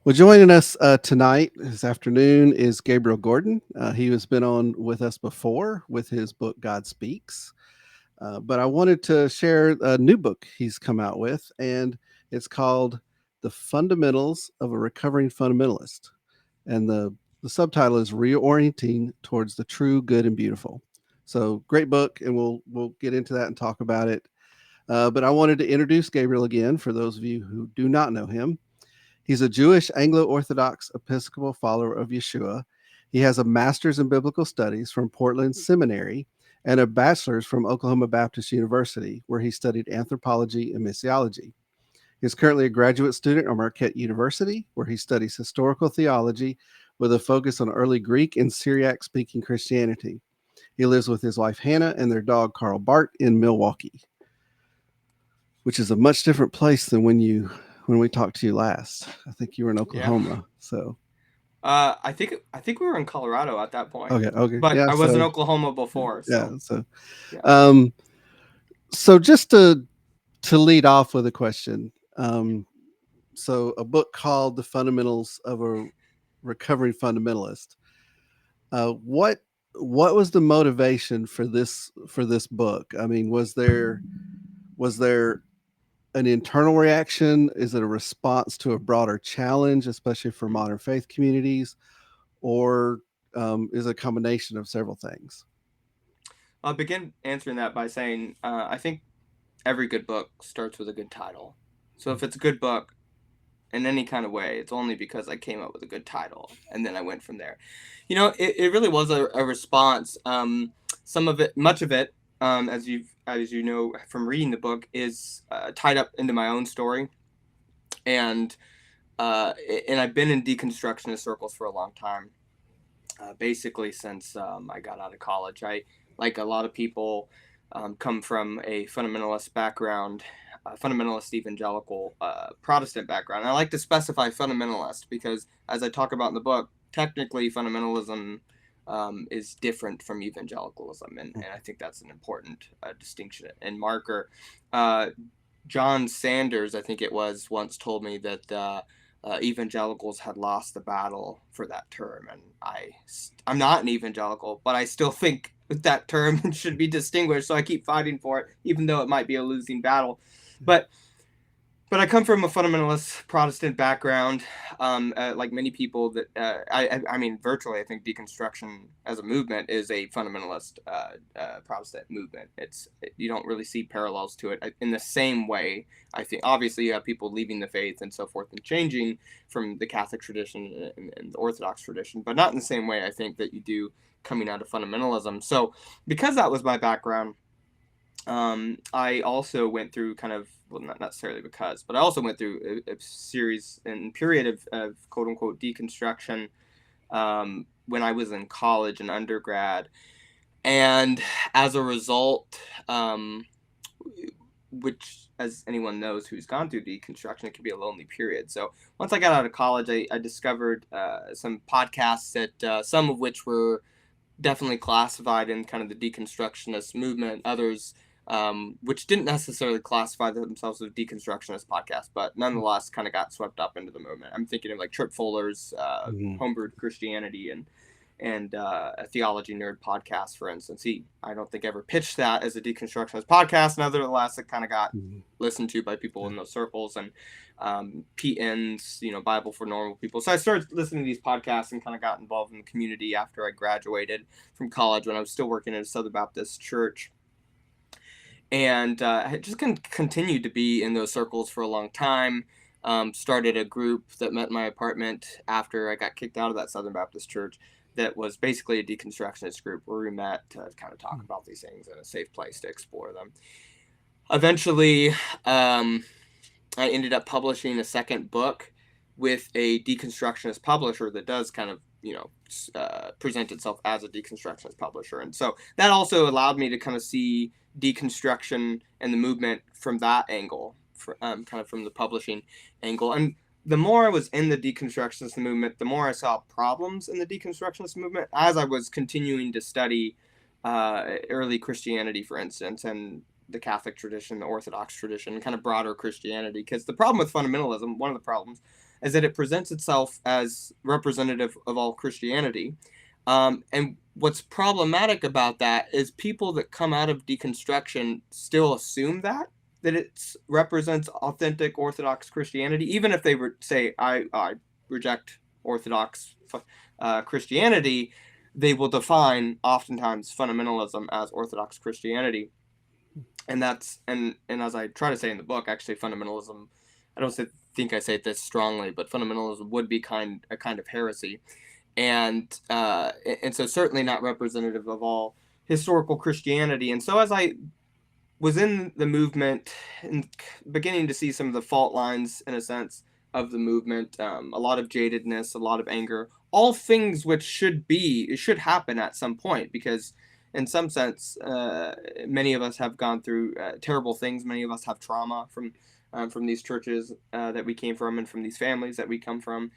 Well, joining us tonight, this afternoon, is Gabriel Gordon. He has been on with us before with his book, God Speaks. But I wanted to share a new book he's come out with, and it's called The Fundamentals of a Recovering Fundamentalist. And the subtitle is Reorienting Towards the True, Good, and Beautiful. So great book, and we'll get into that and talk about it. But I wanted to introduce Gabriel again for those of you who do not know him. He's a Jewish Anglo Orthodox Episcopal follower of Yeshua. He has a master's in biblical studies from Portland Seminary and a bachelor's from Oklahoma Baptist University, where he studied anthropology and missiology. He is currently a graduate student at Marquette University, where he studies historical theology with a focus on early Greek and Syriac speaking Christianity. He lives with his wife Hannah and their dog Carl Bart in Milwaukee, which is a much different place than when we talked to you last. I think you were in Yeah. Oklahoma. So I think we were in Colorado at that point, okay, but yeah. I was in Oklahoma before, Yeah. so yeah. Um, so just to lead off with a question. So a book called "The Fundamentals of a Recovering Fundamentalist." What was the motivation for this book? I mean, was there an internal reaction? Is it a response to a broader challenge, especially for modern faith communities, or is it a combination of several things? I'll begin answering that by saying I think every good book starts with a good title. So if it's a good book in any kind of way, it's only because I came up with a good title, and then I went from there. It really was a response. Some of it, much of it, as you know from reading the book, is tied up into my own story, and uh, and I've been in deconstructionist circles for a long time. Basically, since I got out of college, I, like a lot of people, come from a fundamentalist background, fundamentalist evangelical Protestant background. I like to specify fundamentalist because, as I talk about in the book, technically fundamentalism is different from evangelicalism, and I think that's an important distinction and marker. Uh, John Sanders, I think it was, once told me that evangelicals had lost the battle for that term, and I'm not an evangelical, but I still think that term should be distinguished. So I keep fighting for it, even though it might be a losing battle. But I come from a fundamentalist Protestant background, like many people. That I mean, virtually, I think deconstruction as a movement is a fundamentalist Protestant movement. You don't really see parallels to it in the same way. I think obviously you have people leaving the faith and so forth and changing from the Catholic tradition and the Orthodox tradition, but not in the same way I think that you do coming out of fundamentalism. So because that was my background, I also went through kind of, well, not necessarily because, but I also went through a series and period of quote unquote deconstruction when I was in college and undergrad. And as a result, which, as anyone knows who's gone through deconstruction, it can be a lonely period. So once I got out of college, I discovered some podcasts that some of which were definitely classified in kind of the deconstructionist movement. Others, which didn't necessarily classify themselves as deconstructionist podcasts, but nonetheless kind of got swept up into the movement. I'm thinking of like Trip Fuller's Mhm. Homebrewed Christianity and a Theology Nerd podcast, for instance. I don't think ever pitched that as a deconstructionist podcast. Nevertheless, it kind of got Mhm. listened to by people in those circles, and PNs, Bible for Normal People. So I started listening to these podcasts and kind of got involved in the community after I graduated from college when I was still working at a Southern Baptist church. And I just continued to be in those circles for a long time. Started a group that met in my apartment after I got kicked out of that Southern Baptist church, that was basically a deconstructionist group where we met to kind of talk about these things in a safe place to explore them. Eventually, I ended up publishing a second book with a deconstructionist publisher that does kind of, present itself as a deconstructionist publisher. And so that also allowed me to kind of see deconstruction and the movement from that angle, kind of from the publishing angle. And the more I was in the deconstructionist movement, the more I saw problems in the deconstructionist movement as I was continuing to study early Christianity, for instance, and the Catholic tradition, the Orthodox tradition, kind of broader Christianity. Because the problem with fundamentalism, one of the problems, is that it presents itself as representative of all Christianity. And what's problematic about that is people that come out of deconstruction still assume that it represents authentic Orthodox Christianity, even if they would say, I reject Orthodox Christianity. They will define oftentimes fundamentalism as Orthodox Christianity, and and as I try to say in the book, actually fundamentalism, I don't think I say it this strongly, but fundamentalism would be a kind of heresy, and so certainly not representative of all historical Christianity. And so as I was in the movement and beginning to see some of the fault lines, in a sense, of the movement, a lot of jadedness, a lot of anger, all things which should happen at some point, because in some sense, many of us have gone through terrible things. Many of us have trauma from these churches that we came from, and from these families that we come from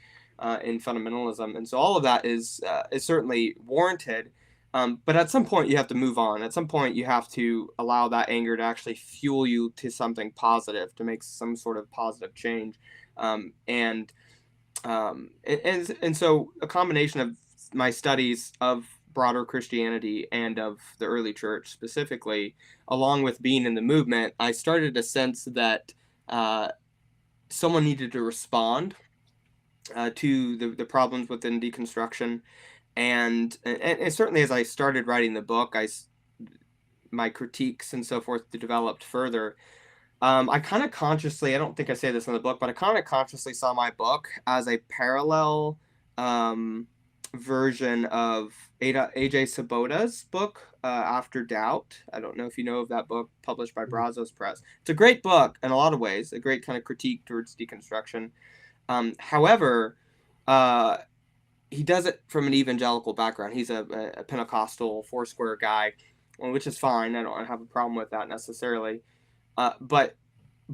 in fundamentalism, and so all of that is certainly warranted. But at some point, you have to move on. At some point, you have to allow that anger to actually fuel you to something positive, to make some sort of positive change. And so a combination of my studies of broader Christianity and of the early church specifically, along with being in the movement, I started to sense that uh, someone needed to respond to the problems within deconstruction. And certainly as I started writing the book, my critiques and so forth developed further. I kind of consciously, I don't think I say this in the book, but I kind of consciously saw my book as a parallel um, version of AJ Sabota's book, After Doubt. I don't know if you know of that book, published by Brazos Press. It's a great book in a lot of ways, a great kind of critique towards deconstruction. However, uh, he does it from an evangelical background. He's a Pentecostal Foursquare guy, which is fine. I don't have a problem with that necessarily. But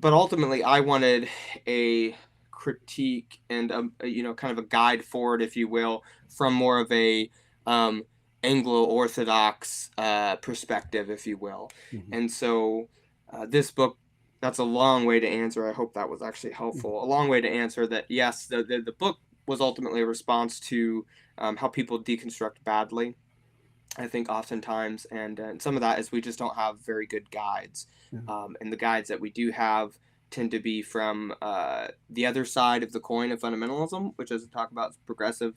ultimately, I wanted a critique and kind of a guide forward, if you will, from more of a um, Anglo Orthodox perspective, if you will. Mhm. And so this book, that's a long way to answer. I hope that was actually Mhm. helpful. A long way to answer that. Yes, the book was ultimately a response to how people deconstruct badly, I think, oftentimes, and some of that is we just don't have very good guides, Yeah. and the guides that we do have tend to be from the other side of the coin of fundamentalism, which, as we talk about, is progressive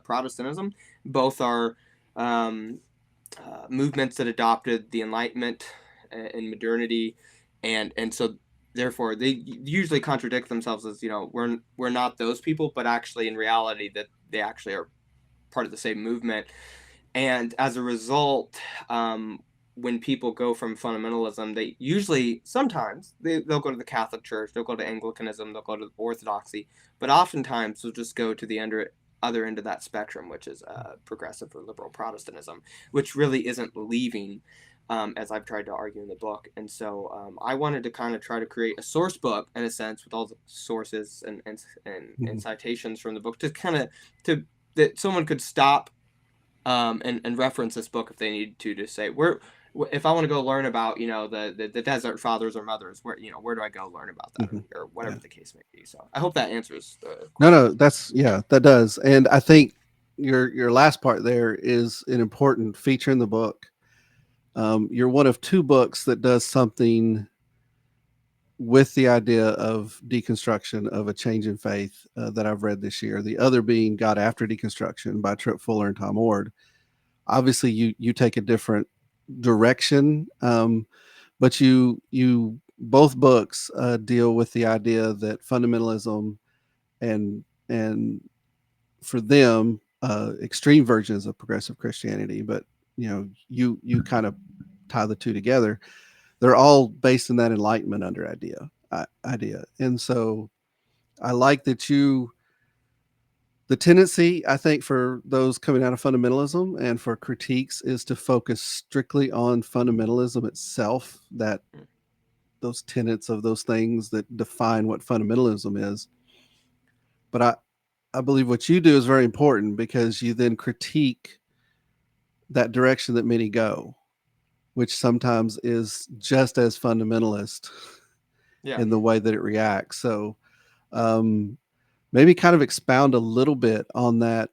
Protestantism. Both are um, movements that adopted the Enlightenment and modernity, and so therefore they usually contradict themselves as, we're not those people, but actually in reality that they actually are part of the same movement. And as a result, when people go from fundamentalism, they usually, sometimes, they'll go to the Catholic Church, they'll go to Anglicanism, they'll go to Orthodoxy, but oftentimes they'll just go to the other end of that spectrum, which is progressive or liberal Protestantism, which really isn't leaving, as I've tried to argue in the book. And so I wanted to kind of try to create a source book, in a sense, with all the sources and Mhm. citations from the book, to kind of, to that someone could stop and reference this book if they need to say, where, if I want to go learn about, the desert fathers or mothers, where do I go learn about that, Mhm. or Yeah. whatever the case may be. So I hope that answers the No, question. no, that's yeah, that does. And I think your last part there is an important feature in the book. You're one of two books that does something with the idea of deconstruction of a change in faith that I've read this year. The other being God After Deconstruction by Trip Fuller and Tom Ord. Obviously, you take a different direction, but you both books deal with the idea that fundamentalism and for them extreme versions of progressive Christianity, but you kind of tie the two together. They're all based in that Enlightenment under idea, and so I like that you. The tendency, I think, for those coming out of fundamentalism and for critiques is to focus strictly on fundamentalism itself, that those tenets of those things that define what fundamentalism is. But I believe what you do is very important because you then critique that direction that many go, which sometimes is just as fundamentalist Yeah. in the way that it reacts. So, um, maybe kind of expound a little bit on that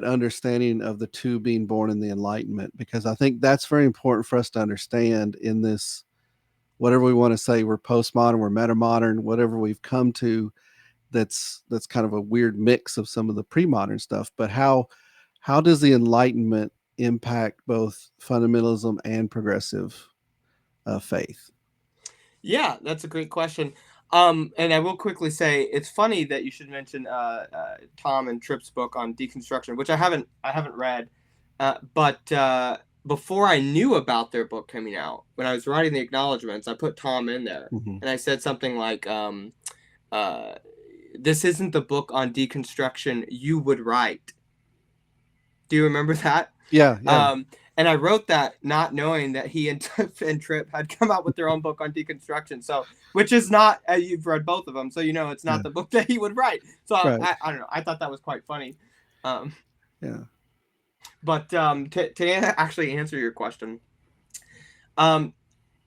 understanding of the two being born in the Enlightenment, because I think that's very important for us to understand in this, whatever we want to say, we're postmodern, we're metamodern, whatever we've come to, that's kind of a weird mix of some of the pre-modern stuff. But how does the Enlightenment impact both fundamentalism and progressive faith? Yeah, that's a great question. And I will quickly say it's funny that you should mention Tom and Tripp's book on deconstruction, which I haven't read, but before I knew about their book coming out, when I was writing the acknowledgments, I put Tom in there, Mm-hmm. and I said something like, uh, "This isn't the book on deconstruction you would write." Do you remember that? Yeah, yeah, Um, and I wrote that not knowing that he and, and Tripp had come out with their own book on deconstruction. So, which is not, you've read both of them, so you know it's yeah. not the book that he would write. So Right. I don't know. I thought that was quite funny. Um, Yeah. but to actually answer your question, um,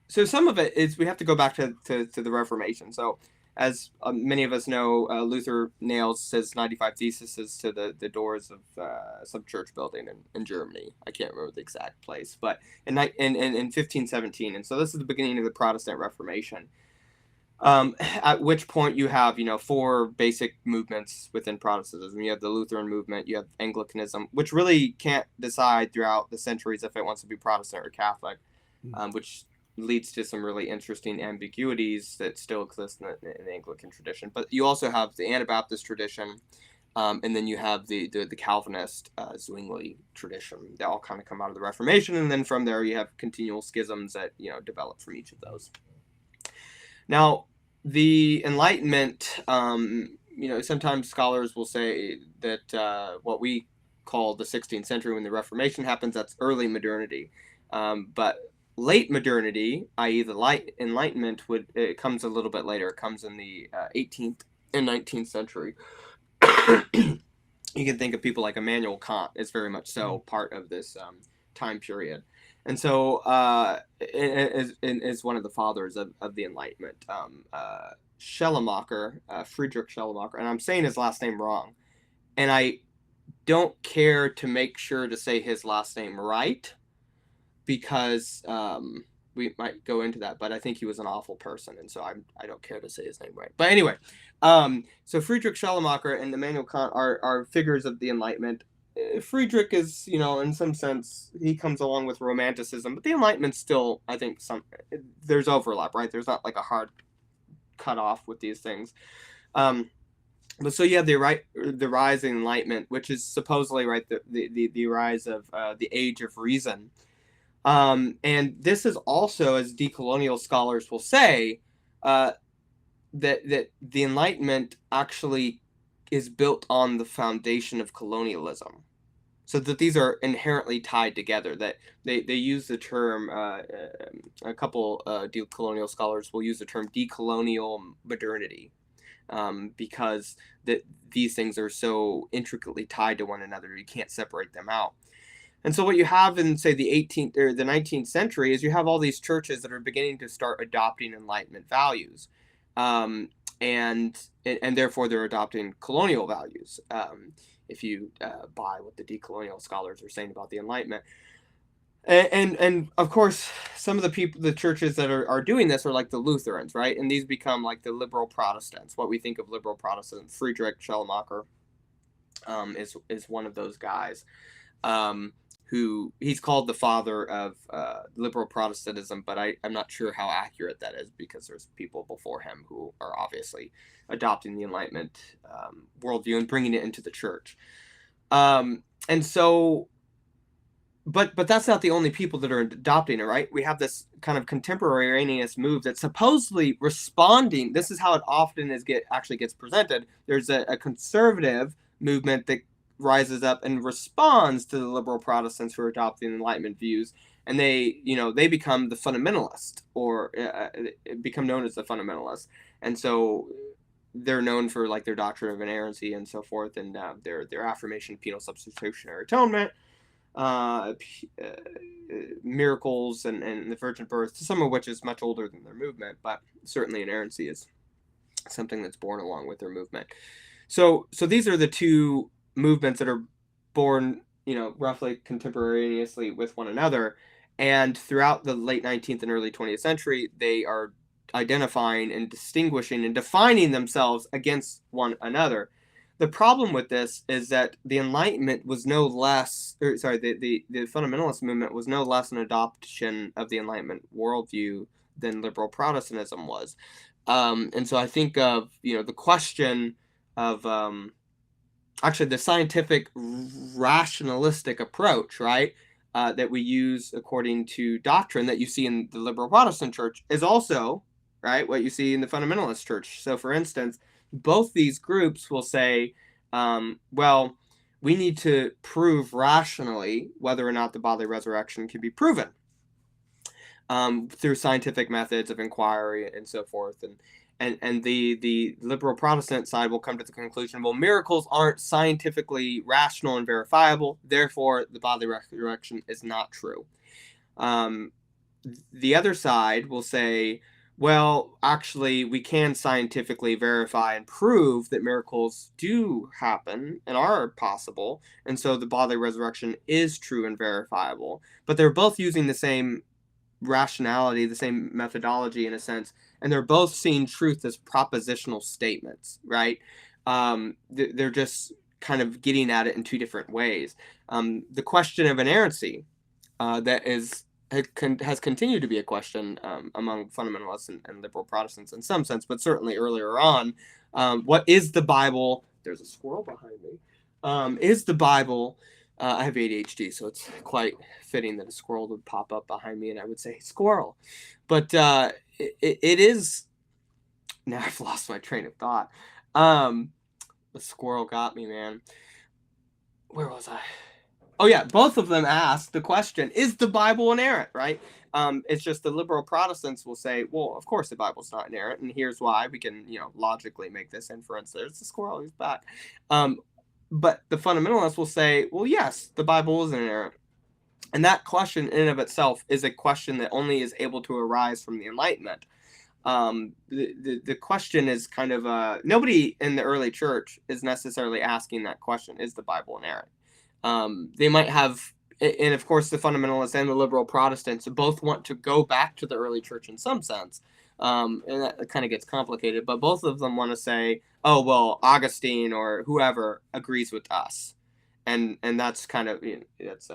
so some of it is we have to go back to the Reformation. So as many of us know, Luther nails his 95 Theses to the doors of some church building in Germany. I can't remember the exact place, but in 1517. And so this is the beginning of the Protestant Reformation. At which point you have, four basic movements within Protestantism. You have the Lutheran movement, you have Anglicanism, which really can't decide throughout the centuries if it wants to be Protestant or Catholic, which leads to some really interesting ambiguities that still exist in the Anglican tradition. But you also have the Anabaptist tradition, and then you have the Calvinist Zwingli tradition. They all kind of come out of the Reformation, and then from there you have continual schisms that develop from each of those. Now, the Enlightenment, sometimes scholars will say that what we call the 16th century, when the Reformation happens, that's early modernity. But late modernity, i.e., the Enlightenment, it comes a little bit later. It comes in the 18th and 19th century. You can think of people like Immanuel Kant is very much so part of this time period. And so is one of the fathers of the Enlightenment. Schellemacher, Friedrich Schellemacher, and I'm saying his last name wrong. And I don't care to make sure to say his last name right, because we might go into that, but I think he was an awful person, and so I don't care to say his name right. But anyway, so Friedrich Schellemacher and Immanuel Kant are figures of the Enlightenment. Friedrich is, in some sense, he comes along with Romanticism, but the Enlightenment still, I think, there's overlap, right? There's not like a hard cut off with these things. But so you have the rise of Enlightenment, which is supposedly, right, the rise of the Age of Reason. And this is also, as decolonial scholars will say, that the Enlightenment actually is built on the foundation of colonialism, so that these are inherently tied together. That they use the term, a couple decolonial scholars will use the term decolonial modernity, because these things are so intricately tied to one another, you can't separate them out. And so what you have in, say, the 18th or the 19th century is you have all these churches that are beginning to start adopting Enlightenment values, and therefore they're adopting colonial values. If you buy what the decolonial scholars are saying about the Enlightenment, and of course, some of the churches that are doing this are like the Lutherans, right? And these become like the liberal Protestants. What we think of liberal Protestants, Friedrich Schellemacher, is one of those guys. Who he's called the father of liberal Protestantism, but I'm not sure how accurate that is, because there's people before him who are obviously adopting the Enlightenment worldview and bringing it into the church. And so, but that's not the only people that are adopting it, right? We have this kind of contemporaneous move that's supposedly responding. This is how it often actually gets presented. There's a conservative movement that rises up and responds to the liberal Protestants who are adopting Enlightenment views, and they become the fundamentalist, or become known as the fundamentalists. And so they're known for like their doctrine of inerrancy and so forth, and their affirmation of penal substitutionary atonement, miracles, and the virgin birth, some of which is much older than their movement, but certainly inerrancy is something that's born along with their movement. So these are the two movements that are born, roughly contemporaneously with one another. And throughout the late 19th and early 20th century, they are identifying and distinguishing and defining themselves against one another. The problem with this is that the Enlightenment was no less, or sorry, the fundamentalist movement was no less an adoption of the Enlightenment worldview than liberal Protestantism was. And so I think of, the question of actually the scientific rationalistic approach, right? That we use according to doctrine that you see in the liberal Protestant church is also, right, what you see in the fundamentalist church. So, for instance, both these groups will say, well, we need to prove rationally whether or not the bodily resurrection can be proven through scientific methods of inquiry and so forth. And the liberal Protestant side will come to the conclusion, well, miracles aren't scientifically rational and verifiable, therefore the bodily resurrection is not true. The other side will say, well, actually, we can scientifically verify and prove that miracles do happen and are possible, and so the bodily resurrection is true and verifiable. But they're both using the same rationality, the same methodology in a sense, and they're both seeing truth as propositional statements, right? They're just kind of getting at it in two different ways. The question of inerrancy has continued to be a question among fundamentalists and liberal Protestants in some sense, but certainly earlier on. What is the Bible? There's a squirrel behind me. Is the Bible I have ADHD, so it's quite fitting that a squirrel would pop up behind me and I would say, squirrel. But it is... Now I've lost my train of thought. The squirrel got me, man. Where was I? Oh, yeah, both of them asked the question, is the Bible inerrant, right? It's just the liberal Protestants will say, well, of course the Bible's not inerrant, and here's why. We can, logically make this inference. There's the squirrel, he's back. But the fundamentalists will say, well, yes, the Bible is inerrant. And that question in and of itself is a question that only is able to arise from the Enlightenment. The question is kind of, nobody in the early church is necessarily asking that question, is the Bible inerrant? They might have, and of course the fundamentalists and the liberal Protestants both want to go back to the early church in some sense. And that kind of gets complicated, but both of them want to say, oh, well, Augustine or whoever agrees with us. And that's kind of, it's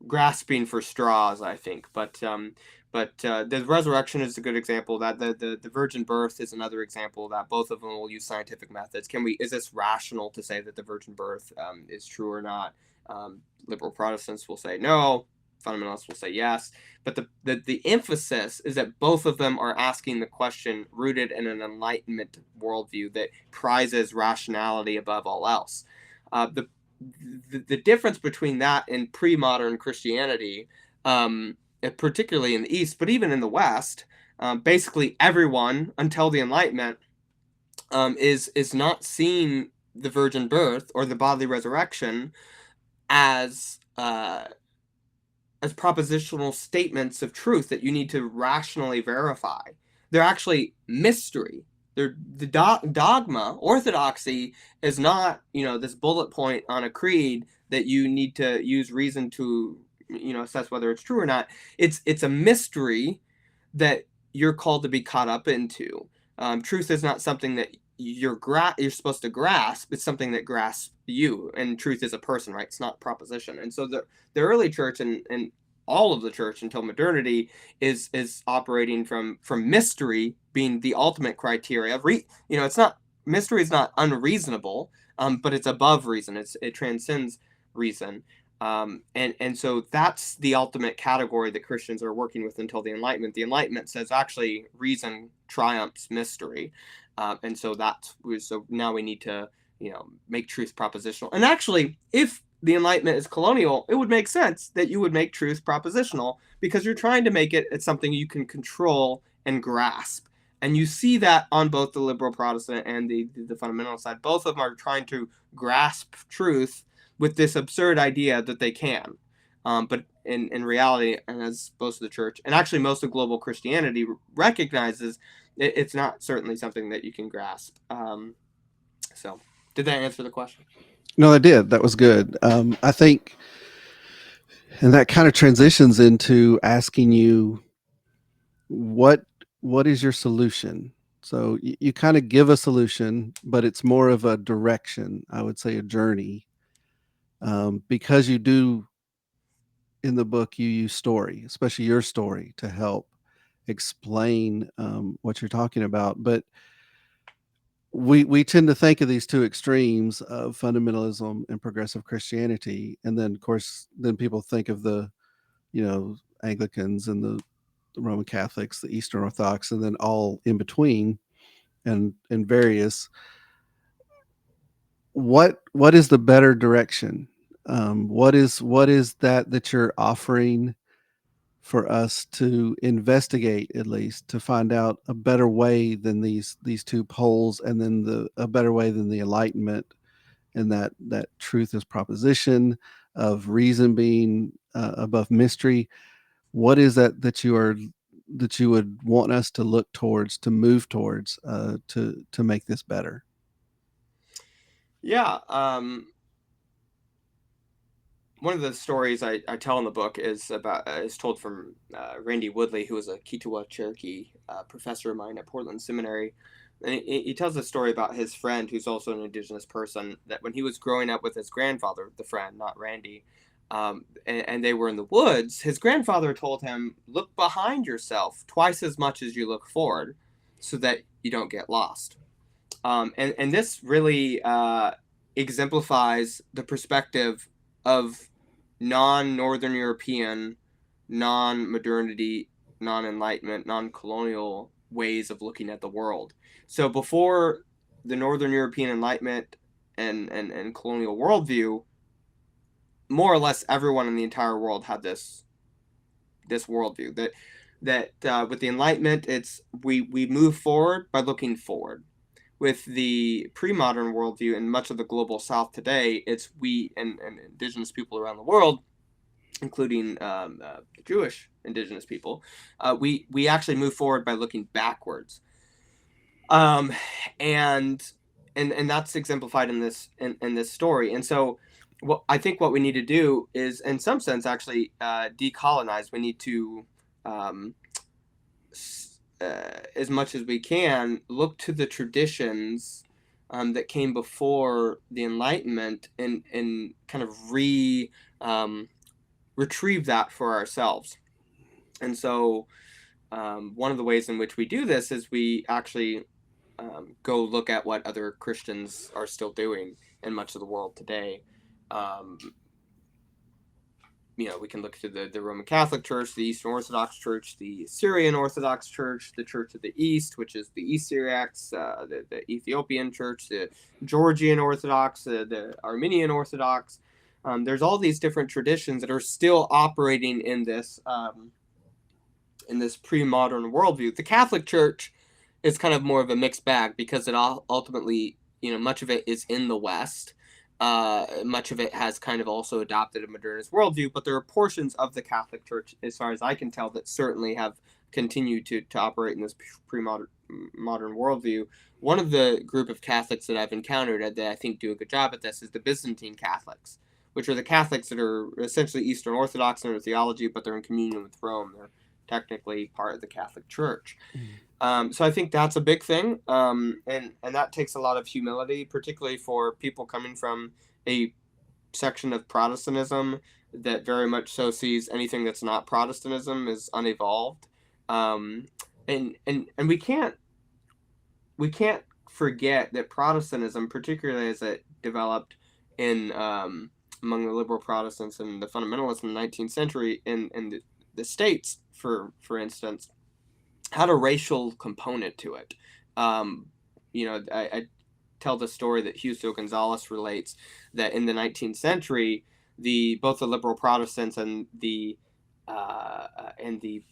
grasping for straws, I think. But the resurrection is a good example. That the virgin birth is another example. That both of them will use scientific methods. Is this rational to say that the virgin birth is true or not? Liberal Protestants will say no. Fundamentalists will say yes. But the emphasis is that both of them are asking the question rooted in an Enlightenment worldview that prizes rationality above all else. The difference between that and pre-modern Christianity, particularly in the East, but even in the West, basically everyone until the Enlightenment is not seeing the virgin birth or the bodily resurrection as propositional statements of truth that you need to rationally verify. They're actually mystery. The dogma, orthodoxy, is not, this bullet point on a creed that you need to use reason to, assess whether it's true or not. It's a mystery that you're called to be caught up into. Truth is not something that you're supposed to grasp. It's something that grasps you, and truth is a person, right? It's not proposition. And so the early church and all of the church until modernity is operating from mystery being the ultimate criteria. It's not, mystery is not unreasonable, but it's above reason. It transcends reason. And so that's the ultimate category that Christians are working with until the Enlightenment. The Enlightenment says actually reason triumphs mystery. And so now we need to, make truth propositional. And actually, if the Enlightenment is colonial, it would make sense that you would make truth propositional because you're trying to make it's something you can control and grasp. And you see that on both the liberal Protestant and the fundamental side. Both of them are trying to grasp truth with this absurd idea that they can. But in reality, and as most of the church, and actually most of global Christianity recognizes, it's not certainly something that you can grasp. So, did that answer the question? No, I did. That was good. I think, and that kind of transitions into asking you what what is your solution. So you kind of give a solution, but it's more of a direction. I would say a journey, because you do in the book you use story, especially your story, to help explain what you're talking about. But we tend to think of these two extremes of fundamentalism and progressive Christianity, and then of course then people think of the Anglicans and the Roman Catholics, the Eastern Orthodox, and then all in between and various. What is the better direction? What is that you're offering for us to investigate, at least to find out a better way than these two poles, and then a better way than the Enlightenment, and that truth is proposition of reason being above mystery. What is that you would want us to look towards, to move towards, to make this better? Yeah. One of the stories I tell in the book is told from Randy Woodley, who was a Kiowa Cherokee professor of mine at Portland Seminary. And he tells a story about his friend, who's also an indigenous person, that when he was growing up with his grandfather, the friend, not Randy, and they were in the woods, his grandfather told him, "Look behind yourself twice as much as you look forward, so that you don't get lost." And this really exemplifies the perspective of non-Northern European, non-modernity, non-enlightenment, non-colonial ways of looking at the world. So before the Northern European Enlightenment and colonial worldview, more or less everyone in the entire world had this worldview that with the Enlightenment, it's we move forward by looking forward. With the pre-modern worldview in much of the global South today, it's we and indigenous people around the world, including Jewish indigenous people, we actually move forward by looking backwards, um, and and that's exemplified in this story. And so, what we need to do is, in some sense, actually decolonize. We need to um, as much as we can, look to the traditions that came before the Enlightenment and kind of um, retrieve that for ourselves. And so, one of the ways in which we do this is we actually go look at what other Christians are still doing in much of the world today. Um, we can look to the Roman Catholic Church, the Eastern Orthodox Church, the Syrian Orthodox Church, the Church of the East, which is the East Syriacs, the Ethiopian Church, the Georgian Orthodox, the Armenian Orthodox. There's all these different traditions that are still operating in this pre-modern worldview. The Catholic Church is kind of more of a mixed bag because it ultimately, much of it is in the West. Much of it has kind of also adopted a modernist worldview, but there are portions of the Catholic Church, as far as I can tell, that certainly have continued to operate in this pre-modern worldview. One of the group of Catholics that I've encountered that I think do a good job at this is the Byzantine Catholics, which are the Catholics that are essentially Eastern Orthodox in their theology, but they're in communion with Rome. They're technically part of the Catholic Church. So I think that's a big thing, and that takes a lot of humility, particularly for people coming from a section of Protestantism that very much so sees anything that's not Protestantism as unevolved, and we can't forget that Protestantism, particularly as it developed in among the liberal Protestants and the fundamentalists in the 19th century in the States, for instance, had a racial component to it. I tell the story that Justo Gonzalez relates that in the 19th century, both the liberal Protestants and the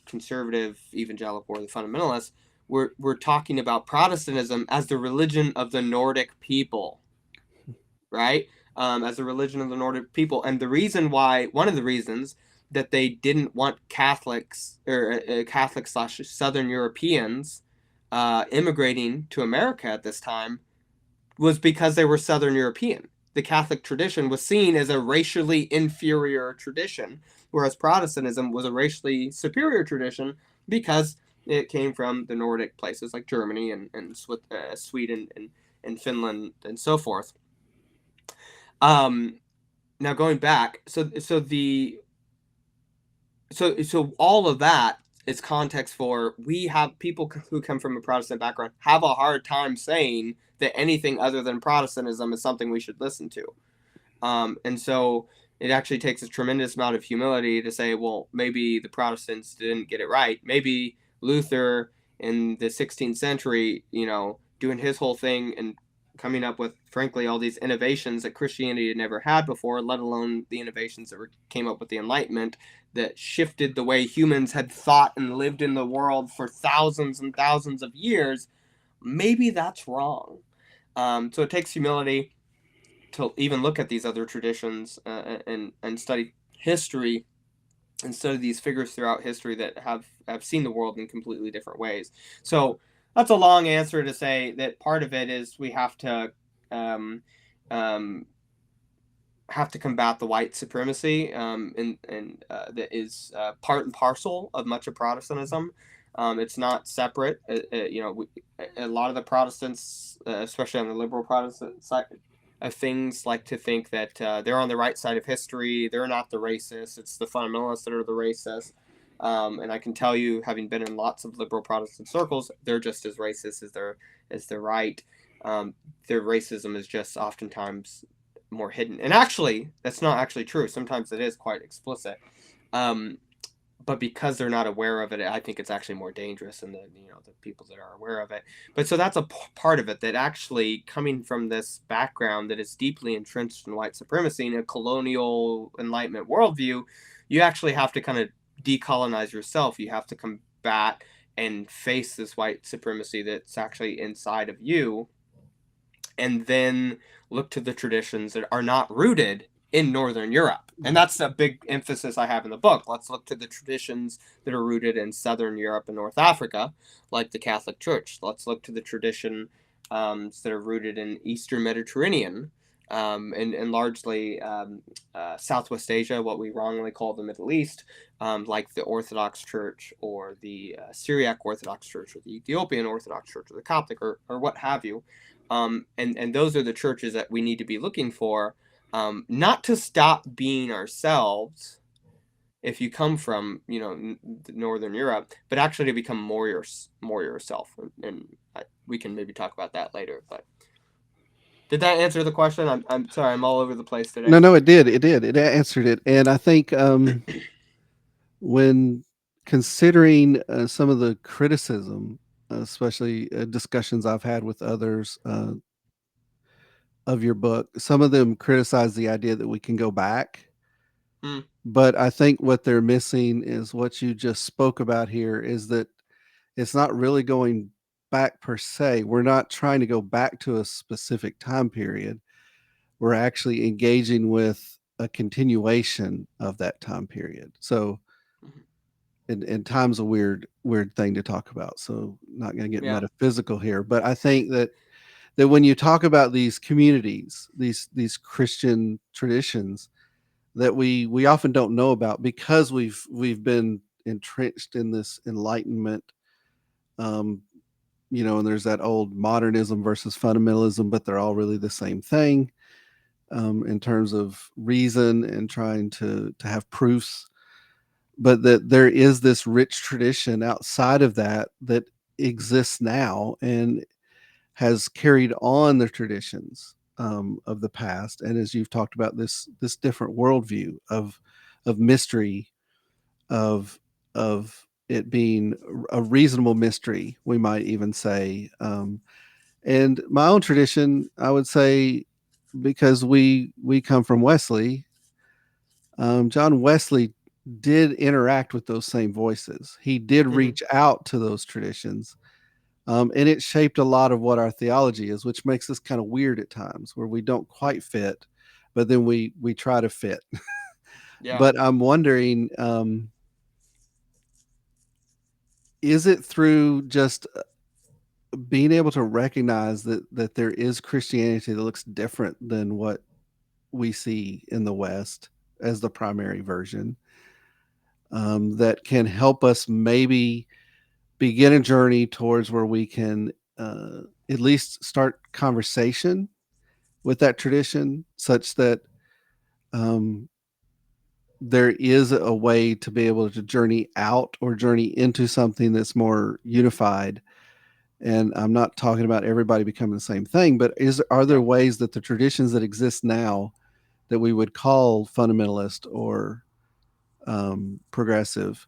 conservative evangelical or the fundamentalists were talking about Protestantism as the religion of the Nordic people, right? As a religion of the Nordic people, and one of the reasons that they didn't want Catholics or Catholic/Southern Europeans immigrating to America at this time was because they were Southern European. The Catholic tradition was seen as a racially inferior tradition, whereas Protestantism was a racially superior tradition because it came from the Nordic places like Germany and Sweden and Finland and so forth. Um, Now going back, so all of that is context for we have people who come from a Protestant background have a hard time saying that anything other than Protestantism is something we should listen to. And so it actually takes a tremendous amount of humility to say, well, maybe the Protestants didn't get it right. Maybe Luther in the 16th century, doing his whole thing and coming up with, frankly, all these innovations that Christianity had never had before, let alone the innovations that came up with the Enlightenment that shifted the way humans had thought and lived in the world for thousands and thousands of years. Maybe that's wrong. So it takes humility to even look at these other traditions and study history and study these figures throughout history that have seen the world in completely different ways. So that's a long answer to say that part of it is we um, um, have to combat the white supremacy, and that is part and parcel of much of Protestantism. It's not separate. A lot of the Protestants, especially on the liberal Protestant side of things, like to think that they're on the right side of history. They're not the racists. It's the fundamentalists that are the racists. And I can tell you, having been in lots of liberal Protestant circles, they're just as racist as they're right. Um, their racism is just oftentimes more hidden. And actually, that's not actually true. Sometimes it is quite explicit. Um, but because they're not aware of it, I think it's actually more dangerous than the people that are aware of it. But so that's a part of it that actually coming from this background that is deeply entrenched in white supremacy and a colonial Enlightenment worldview, you actually have to kind of decolonize yourself. You have to combat and face this white supremacy that's actually inside of you, and then look to the traditions that are not rooted in Northern Europe. And that's a big emphasis I have in the book. Let's look to the traditions that are rooted in Southern Europe and North Africa, like the Catholic Church. Let's look to the tradition that are rooted in Eastern Mediterranean, and largely Southwest Asia, what we wrongly call the Middle East, like the Orthodox Church or the Syriac Orthodox Church or the Ethiopian Orthodox Church or the Coptic or what have you. And those are the churches that we need to be looking for, not to stop being ourselves if you come from Northern Europe, but actually to become more yourself. And we can maybe talk about that later. But did that answer the question? I'm sorry, I'm all over the place today. No, no, it did. It did. It answered it. And I think when considering some of the criticism, especially discussions I've had with others of your book, some of them criticize the idea that we can go back. Mm, But I think what they're missing is what you just spoke about here is that it's not really going back per se. We're not trying to go back to a specific time period. We're actually engaging with a continuation of that time period. So, mhm. and time's a weird thing to talk about. So, not going to get Yeah. metaphysical here, but I think that when you talk about these communities, these Christian traditions that we often don't know about because we've been entrenched in this enlightenment, um, and there's that old modernism versus fundamentalism, but they're all really the same thing, in terms of reason and trying to have proofs. But that there is this rich tradition outside of that exists now and has carried on the traditions of the past. And as you've talked about, this different worldview of mystery, of of it being a reasonable mystery, we might even say. And my own tradition, I would say, because we come from Wesley, John Wesley did interact with those same voices. He did Hmm. reach out to those traditions, and it shaped a lot of what our theology is, which makes us kind of weird at times, where we don't quite fit, but then we try to fit. Yeah. But I'm wondering, is it through just being able to recognize that there is Christianity that looks different than what we see in the West as the primary version, that can help us maybe begin a journey towards where we can at least start conversation with that tradition, such that um, there is a way to be able to journey out or journey into something that's more unified. And I'm not talking about everybody becoming the same thing, but are there Yeah. ways that the traditions that exist now that we would call fundamentalist or progressive,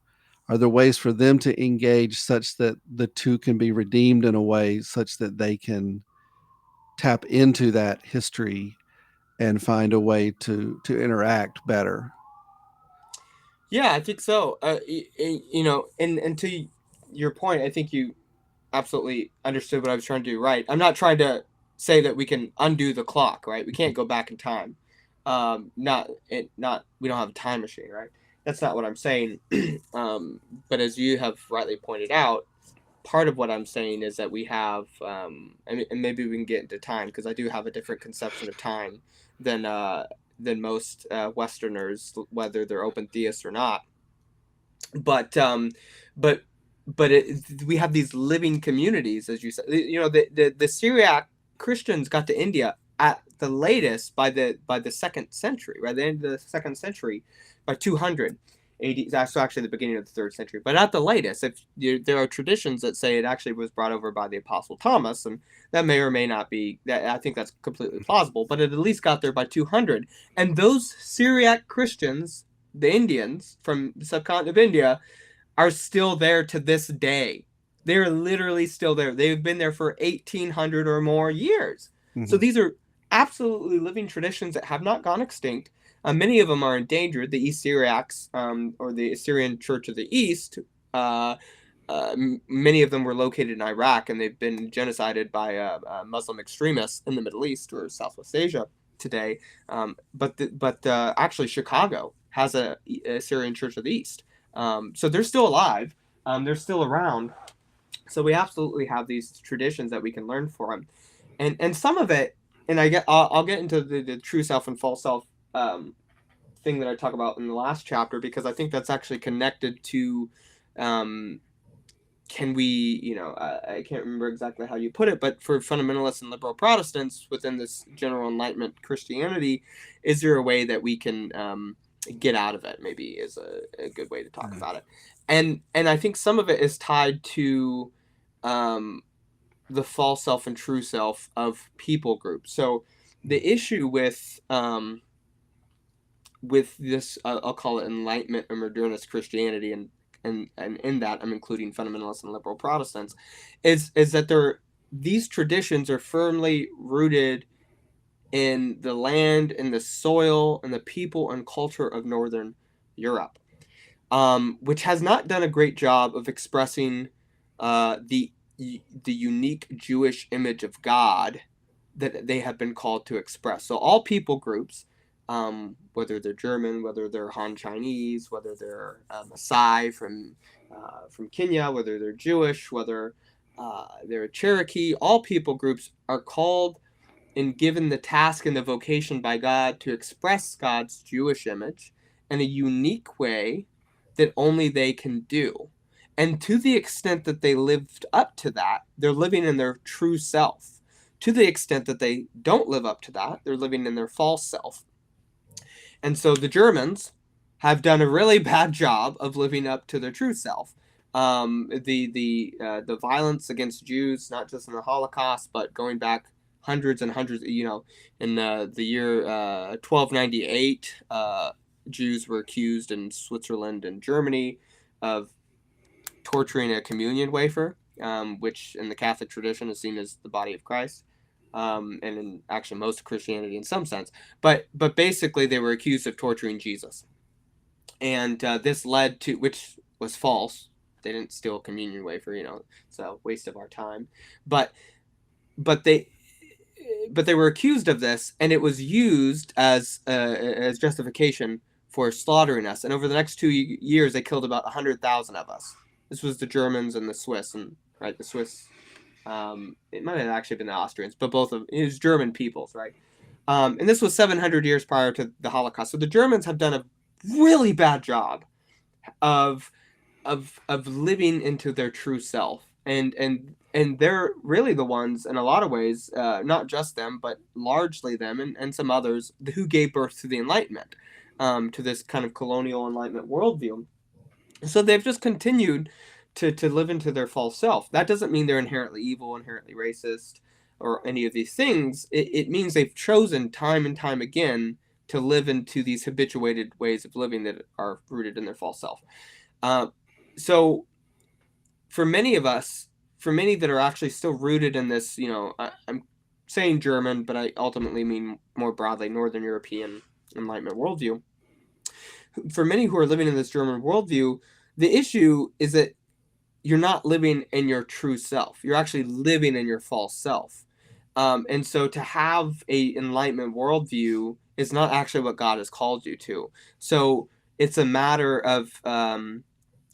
are there ways for them to engage such that the two can be redeemed in a way such that they can tap into that history and find a way to interact better? Yeah, I think so. And to your point, I think you absolutely understood what I was trying to do. Right. I'm not trying to say that we can undo the clock. Right. We can't go back in time. Not we don't have a time machine. Right. That's not what I'm saying. But as you have rightly pointed out, part of what I'm saying is that we have, and maybe we can get into time because I do have a different conception of time than uh, than most Westerners, whether they're open theists or not. But but we have these living communities, as you said. The Syriac Christians got to India at the latest by the second century, right? The end of the second century, by 200 AD. That's actually the beginning of the third century. But at the latest, there are traditions that say it actually was brought over by the Apostle Thomas, and that may or may not be. That I think that's completely plausible. But it at least got there by 200, and those Syriac Christians, the Indians from the subcontinent of India, are still there to this day. They're literally still there. They've been there for 1800 or more years. So Mm-hmm. these are absolutely living traditions that have not gone extinct. Many of them are endangered. The East Syriacs, or the Assyrian Church of the East, uh, many of them were located in Iraq, and they've been genocided by Muslim extremists in the Middle East or Southwest Asia today. But actually, Chicago has a Syrian Church of the East. So they're still alive. They're still around. So we absolutely have these traditions that we can learn from, and some of it. And I'll get into the true self and false self thing that I talk about in the last chapter, because I think that's actually connected to um, can we, I can't remember exactly how you put it, but for fundamentalists and liberal Protestants within this general Enlightenment Christianity, is there a way that we can get out of it? Maybe is a good way to talk about it. And I think some of it is tied to um, the false self and true self of people groups. So the issue with this, I'll call it Enlightenment or modernist Christianity, and in that I'm including fundamentalists and liberal Protestants, is that these traditions are firmly rooted in the land and the soil and the people and culture of Northern Europe, which has not done a great job of expressing the unique Jewish image of God that they have been called to express. So all people groups, whether they're German, whether they're Han Chinese, whether they're Maasai from Kenya, whether they're Jewish, whether they're Cherokee, all people groups are called and given the task and the vocation by God to express God's Jewish image in a unique way that only they can do. And to the extent that they lived up to that, they're living in their true self. To the extent that they don't live up to that, they're living in their false self. And so the Germans have done a really bad job of living up to their true self. The violence against Jews, not just in the Holocaust, but going back hundreds and hundreds, in the year 1298, Jews were accused in Switzerland and Germany of torturing a communion wafer, which in the Catholic tradition is seen as the body of Christ, and in actually most of Christianity in some sense. But basically, they were accused of torturing Jesus, and this led to, which was false. They didn't steal a communion wafer, it's a waste of our time. But but they but they were accused of this, and it was used as justification for slaughtering us. And over the next 2 years, they killed about 100,000 of us. This was the Germans and the Swiss, and right, the Swiss It might have actually been the Austrians, but it was German peoples, right? And this was 700 years prior to the Holocaust. So the Germans have done a really bad job of of living into their true self, and they're really the ones in a lot of ways, not just them, but largely them and some others who gave birth to the Enlightenment, to this kind of colonial Enlightenment worldview. So they've just continued to live into their false self. That doesn't mean they're inherently evil, inherently racist, or any of these things. It means they've chosen time and time again to live into these habituated ways of living that are rooted in their false self. Uh, so for many of us, for many that are actually still rooted in this, I'm saying German, but I ultimately mean more broadly Northern European Enlightenment worldview. For many who are living in this German worldview, the issue is that you're not living in your true self. You're actually living in your false self. And so to have a enlightenment worldview is not actually what God has called you to. So it's a matter of,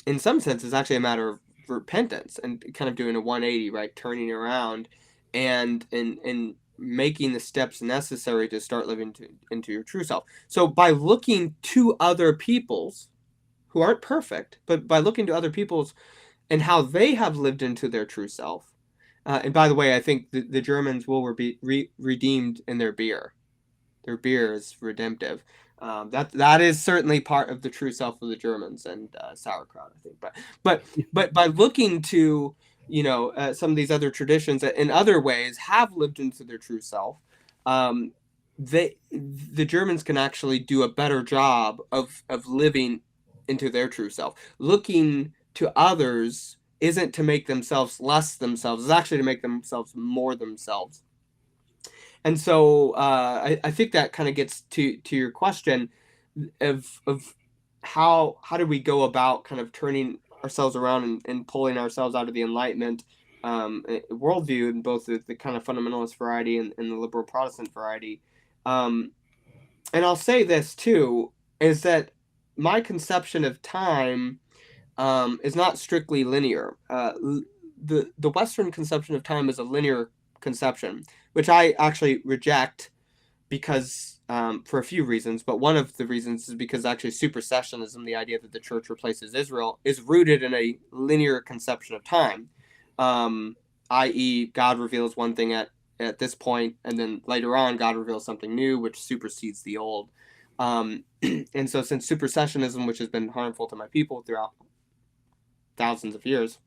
in some sense, it's actually a matter of repentance and kind of doing a 180, right? Turning around and making the steps necessary to start living into your true self. So by looking to other people's who aren't perfect, but by looking to other people's and how they have lived into their true self. And by the way, I think the Germans will be redeemed in their beer. Their beer is redemptive. That is certainly part of the true self of the Germans and sauerkraut, I think. But by looking to some of these other traditions that in other ways have lived into their true self, the Germans can actually do a better job of living into their true self. Looking to others isn't to make themselves less themselves, it's actually to make themselves more themselves. And so I think that kind of gets to your question of how do we go about kind of turning ourselves around and pulling ourselves out of the Enlightenment worldview in both the kind of fundamentalist variety and the liberal Protestant variety. And I'll say this too, is that my conception of time is not strictly linear. The Western conception of time is a linear conception, which I actually reject because for a few reasons. But one of the reasons is because actually supersessionism, the idea that the church replaces Israel, is rooted in a linear conception of time, i.e., God reveals one thing at this point, and then later on, God reveals something new, which supersedes the old. And so, since supersessionism, which has been harmful to my people throughout thousands of years,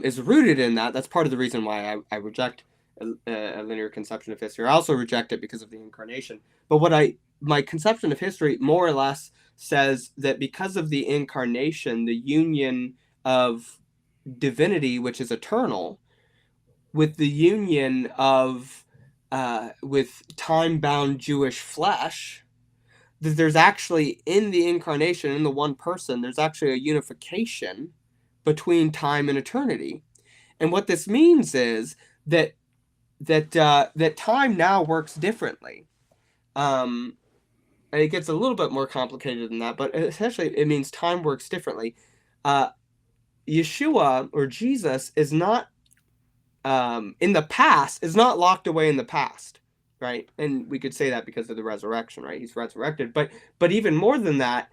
is rooted in that. That's part of the reason why I reject a linear conception of history. I also reject it because of the incarnation. But my conception of history more or less says that because of the incarnation, the union of divinity, which is eternal, with the union of with time-bound Jewish flesh, that there's actually in the incarnation, in the one person, there's actually a unification between time and eternity. And what this means is that that time now works differently. And it gets a little bit more complicated than that, but essentially it means time works differently. Yeshua or Jesus is not in the past, is not locked away in the past, right? And we could say that because of the resurrection, right? He's resurrected, but even more than that,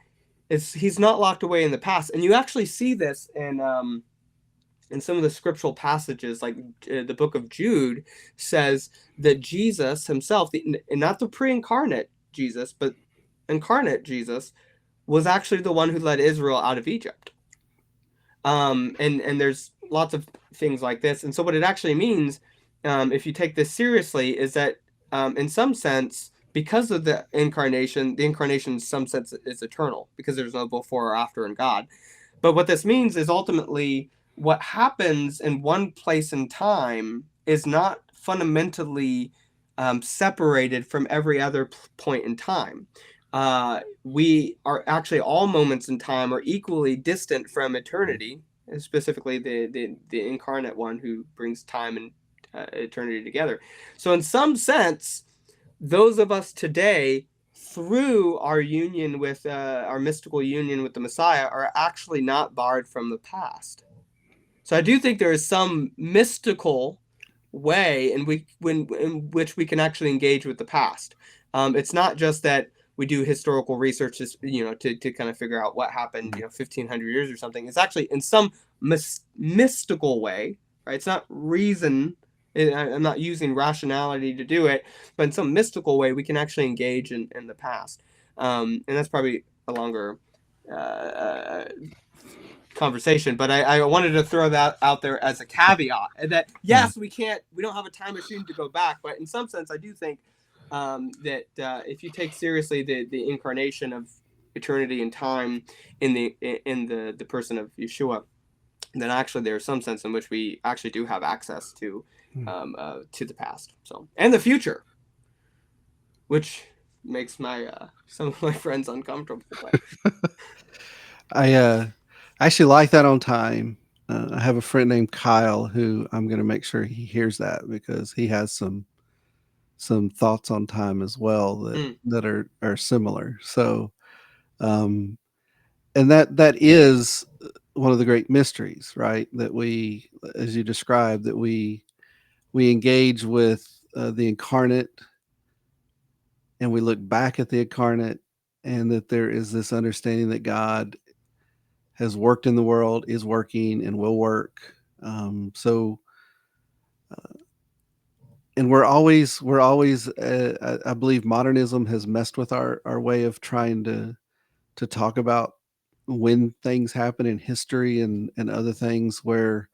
he's not locked away in the past, and you actually see this in some of the scriptural passages, like the book of Jude says that Jesus himself, and not the pre-incarnate Jesus, but incarnate Jesus, was actually the one who led Israel out of Egypt. And there's lots of things like this. And so what it actually means, if you take this seriously, is that in some sense, because of the incarnation in some sense is eternal, because there's no before or after in God. But what this means is ultimately what happens in one place in time is not fundamentally separated from every other point in time. We are actually all moments in time are equally distant from eternity, specifically the incarnate one who brings time and eternity together. So in some sense, those of us today, through our union with our mystical union with the Messiah, are actually not barred from the past. So I do think there is some mystical way in which we can actually engage with the past. It's not just that we do historical research, to kind of figure out what happened, 1,500 years or something. It's actually in some mystical way, right? It's not reason. I'm not using rationality to do it, but in some mystical way, we can actually engage in the past. And that's probably a longer conversation, but I wanted to throw that out there as a caveat that Yeah. yes, we don't have a time machine to go back, but in some sense, I do think that if you take seriously the incarnation of eternity and time in the person of Yeshua, then actually there's some sense in which we actually do have access to the past, so and the future, which makes my some of my friends uncomfortable, but I actually like that on time. I have a friend named Kyle who I'm going to make sure he hears that because he has some thoughts on time as well mm, that are similar. So, um, and that is one of the great mysteries, right? That we, as you described, that we engage with the incarnate, and we look back at the incarnate, and that there is this understanding that God has worked in the world, is working, and will work. So, and we're always. I believe modernism has messed with our way of trying to talk about when things happen in history and other things where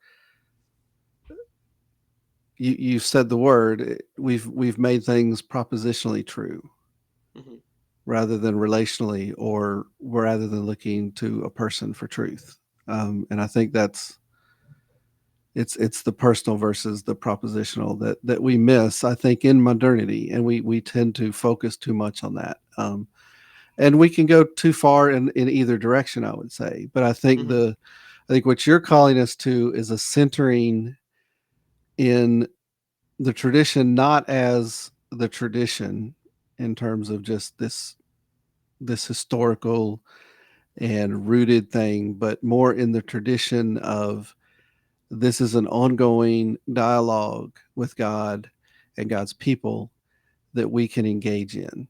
you said the word, we've made things propositionally true mhm. rather than relationally, or rather than looking to a person for truth. And I think it's the personal versus the propositional that we miss, I think, in modernity, and we tend to focus too much on that. And we can go too far in either direction, I would say. But Mhm. I think what you're calling us to is a centering in the tradition, not as the tradition in terms of just this historical and rooted thing, but more in the tradition of this is an ongoing dialogue with God and God's people that we can engage in.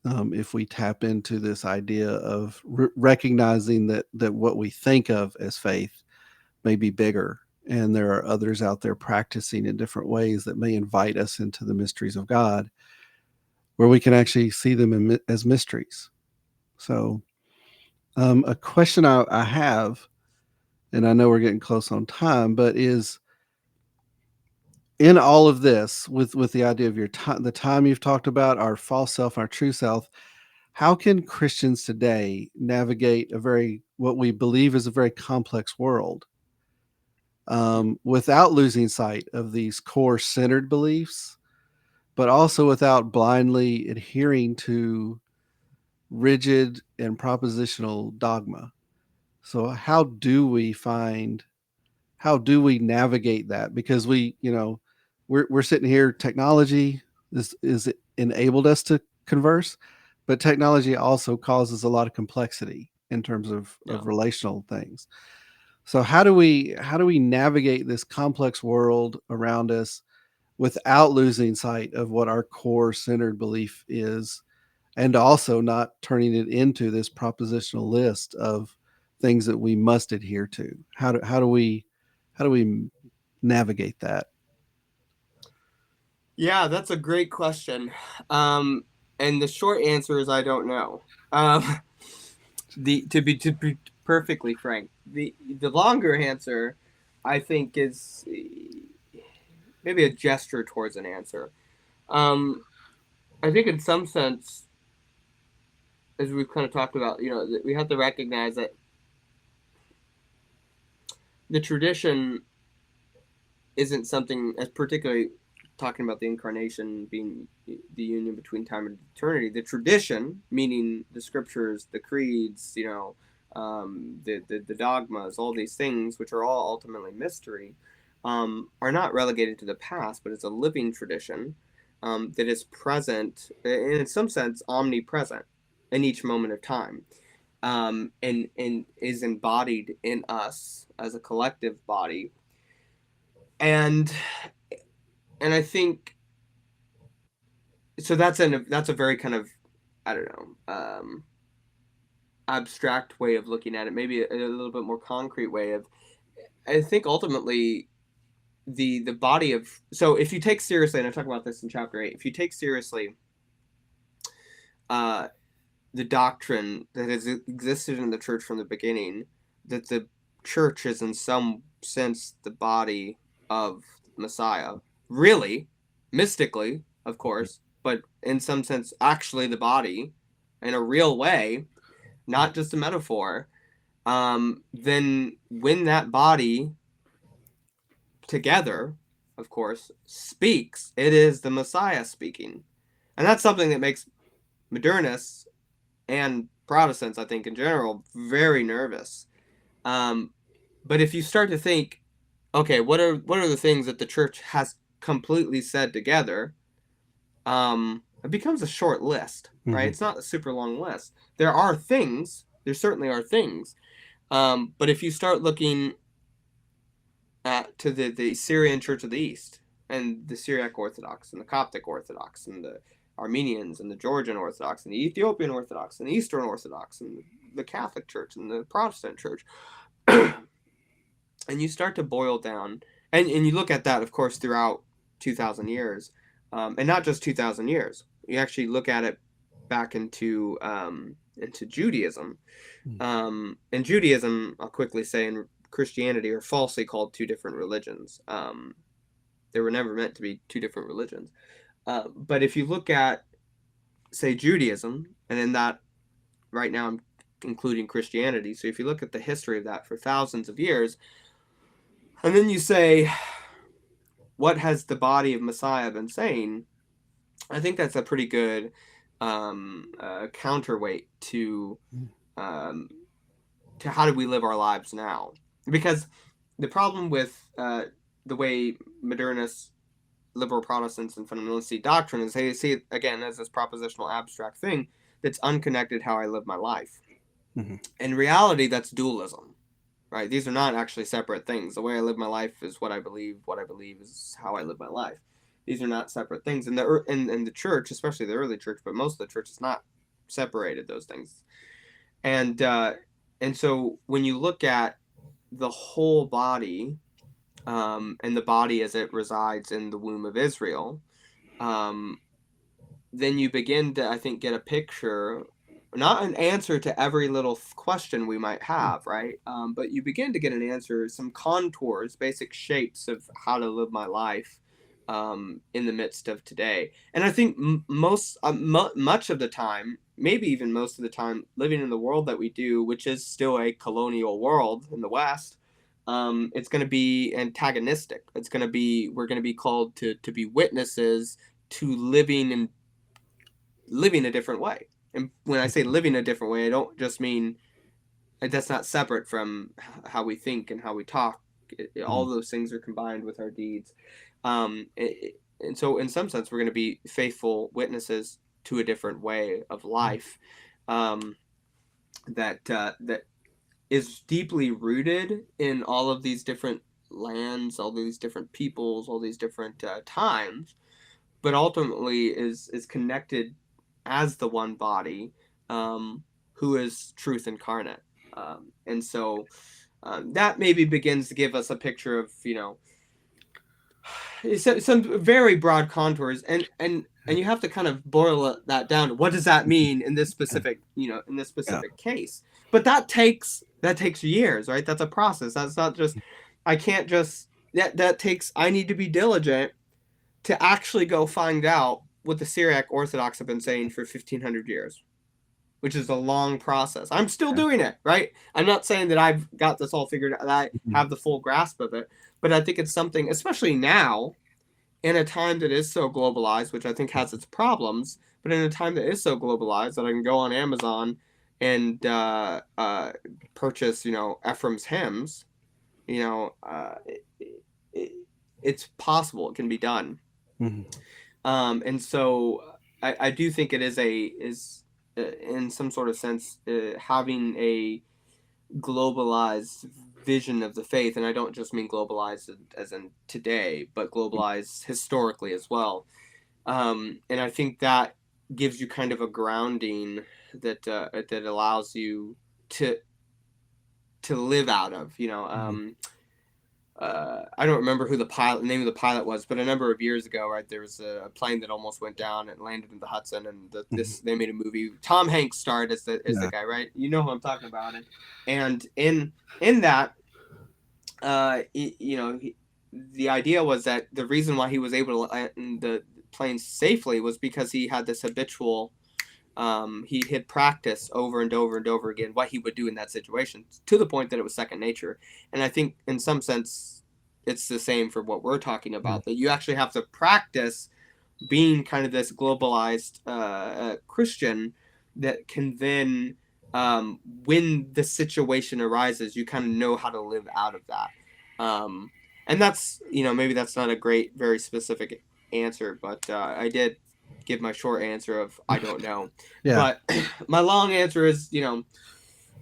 If we tap into this idea of recognizing that what we think of as faith may be bigger, and there are others out there practicing in different ways that may invite us into the mysteries of God, where we can actually see them as mysteries. So, a question I have, and I know we're getting close on time, but is in all of this, with the idea of your time, the time you've talked about, our false self, our true self, how can Christians today navigate a very what we believe is a very complex world, Mm. without losing sight of these core centered beliefs, but also without blindly adhering to rigid and propositional dogma? So how do we navigate that? Because we're sitting here, technology is enabled us to converse, but technology also causes a lot of complexity in terms Yeah. of relational things. So how do we navigate this complex world around us without losing sight of what our core centered belief is, and also not turning it into this propositional list of things that we must adhere to? How do we navigate that? Yeah, that's a great question. Um, and the short answer is I don't know. Um, to be perfectly frank, the longer answer, I think, is maybe a gesture towards an answer. Um, I think in some sense, as we've kind of talked about, we have to recognize that the tradition isn't something as particularly talking about the incarnation being the union between time and eternity. The tradition, meaning the scriptures, the creeds, the dogmas, all these things, which are all ultimately mystery, are not relegated to the past, but it's a living tradition that is present, and in some sense, omnipresent in each moment of time. and is embodied in us as a collective body. And I think so. That's a very kind of, I don't know, abstract way of looking at it. Maybe a little bit more concrete way of. I think ultimately the body of, so if you take seriously, and I talk about this in chapter 8, if you take seriously uh, the doctrine that has existed in the church from the beginning, that the church is in some sense the body of Messiah, really, mystically, of course, but in some sense actually the body in a real way, not just a metaphor, then when that body together, of course, speaks, it is the Messiah speaking. And that's something that makes modernists and Protestants, I think, in general, very nervous. Um, but if you start to think, okay, what are the things that the church has completely said together? It becomes a short list, right? Mm-hmm. It's not a super long list. There are things. There certainly are things. But if you start looking to the Syrian Church of the East and the Syriac Orthodox and the Coptic Orthodox and the Armenians and the Georgian Orthodox and the Ethiopian Orthodox and the Eastern Orthodox and the Catholic Church and the Protestant Church, and you start to boil down, and you look at that, of course, throughout 2,000 years, and not just 2,000 years. You actually look at it back into Judaism. And Judaism, I'll quickly say, and Christianity are falsely called two different religions. They were never meant to be two different religions. But if you look at, say, Judaism, and in that, right now I'm including Christianity. So if you look at the history of that for thousands of years, and then you say, what has the body of Messiah been saying? I think that's a pretty good counterweight um, to how do we live our lives now. Because the problem with the way modernists, liberal Protestants, and fundamentalists see doctrine is they see it, again, as this propositional abstract thing that's unconnected how I live my life. Mm-hmm. In reality, that's dualism, right? These are not actually separate things. The way I live my life is what I believe. What I believe is how I live my life. These are not separate things. And the church, especially the early church, but most of the church has not separated those things. And so when you look at the whole body, and the body as it resides in the womb of Israel, um, then you begin to, I think, get a picture, not an answer to every little question we might have, right? But you begin to get an answer, some contours, basic shapes of how to live my life in the midst of today. And I think much of the time, maybe even most of the time, living in the world that we do, which is still a colonial world in the West, it's going to be antagonistic. It's going to be, we're going to be called to be witnesses to living a different way. And when I say living a different way, I don't just mean that's not separate from how we think and how we talk. All those things are combined with our deeds. And so, in some sense, we're going to be faithful witnesses to a different way of life, that is deeply rooted in all of these different lands, all these different peoples, all these different times, but ultimately is connected as the one body, who is truth incarnate. And so that maybe begins to give us a picture of, some very broad contours, and you have to kind of boil that down to what does that mean in this specific, Yeah. case. But that takes years, right? That's a process. That's not just, I can't just, that takes, I need to be diligent to actually go find out what the Syriac Orthodox have been saying for 1,500 years, which is a long process. I'm still Okay. doing it, right? I'm not saying that I've got this all figured out, that I Mhm. have the full grasp of it, but I think it's something, especially now, in a time that is so globalized, which I think has its problems, but in a time that is so globalized that I can go on Amazon and purchase, Ephraim's hymns, you know, uh, it, it, it's possible. It can be done. Mhm. And so I do think it is in some sort of sense, having a globalized vision of the faith, and I don't just mean globalized as in today, but globalized historically as well. And I think that gives you kind of a grounding that allows you to to live out of. Mhm. I don't remember who the name of the pilot was, but a number of years ago, right, there was a plane that almost went down and landed in the Hudson, and Mhm. they made a movie. Tom Hanks starred as the Yeah. guy, right? You know who I'm talking about, and in that, the idea was that the reason why he was able to land the plane safely was because he had this habitual he had practiced over and over and over again what he would do in that situation to the point that it was second nature. And I think in some sense, it's the same for what we're talking Mhm. about, that you actually have to practice being kind of this globalized Christian that can then, when the situation arises, you kind of know how to live out of that. And that's, maybe that's not a great, very specific answer, but I did give my short answer of I don't know. Yeah. But my long answer is,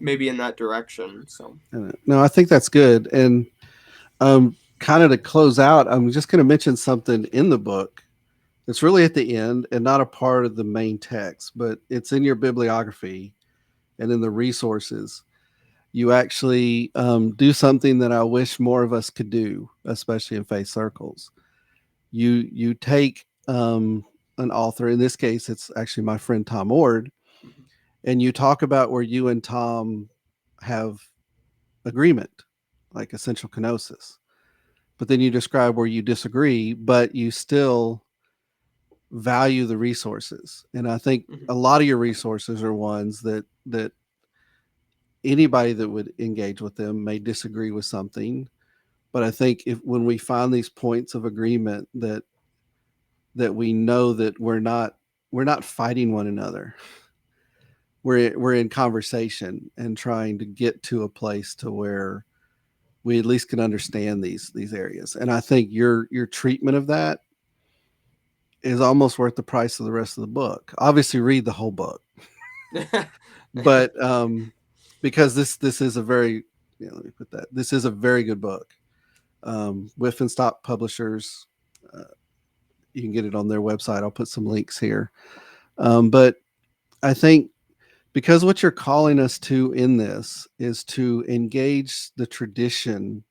maybe in that direction. So, No, I think that's good. And kind of to close out, I'm just going to mention something in the book. It's really at the end and not a part of the main text, but it's in your bibliography and in the resources. You actually do something that I wish more of us could do, especially in faith circles. You take an author. In this case, it's actually my friend Tom Ord, mhm, and you talk about where you and Tom have agreement, like essential kenosis. But then you describe where you disagree, but you still value the resources. And I think mhm, a lot of your resources are ones that anybody that would engage with them may disagree with something. But I think if when we find these points of agreement that we know that we're not fighting one another. We're in conversation and trying to get to a place to where we at least can understand these areas. And I think your treatment of that is almost worth the price of the rest of the book. Obviously, read the whole book, but because this is a very let me put that this is a very good book. Whiff and Stop Publishers. Uh, you can get it on their website. I'll put some links here. But I think because what you're calling us to in this is to engage the tradition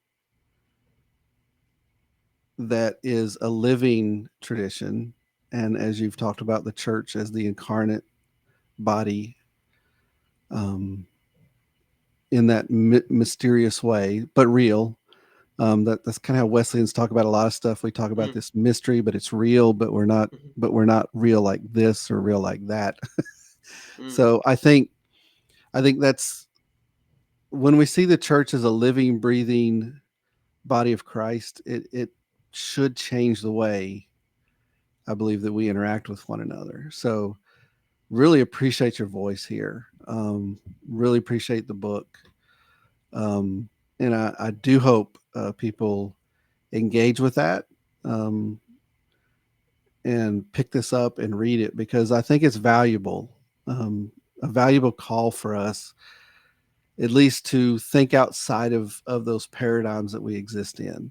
that is a living tradition. And as you've talked about, the church as the incarnate body in that mysterious way, but real. That's kind of how Wesleyans talk about a lot of stuff. We talk about mm, this mystery, but it's real, mhm, but we're not real like this or real like that. mm, So I think that's when we see the church as a living, breathing body of Christ, it should change the way I believe that we interact with one another. So really appreciate your voice here. Really appreciate the book. Um, and I do hope people engage with that um, and pick this up and read it because I think it's valuable, a valuable call for us, at least to think outside of those paradigms that we exist in.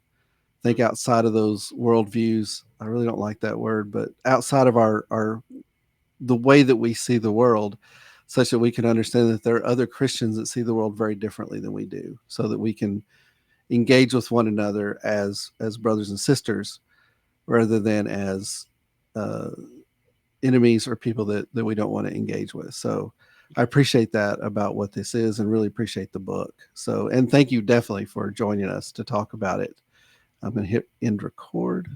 Think mm, outside of those worldviews. I really don't like that word, but outside of our the way that we see the world, such that we can understand that there are other Christians that see the world very differently than we do, so that we can engage with one another as brothers and sisters rather than as uh, enemies or people that we don't want to engage with. So I appreciate that about what this is and really appreciate the book. So, and thank you definitely for joining us to talk about it. I'm going to hit end record.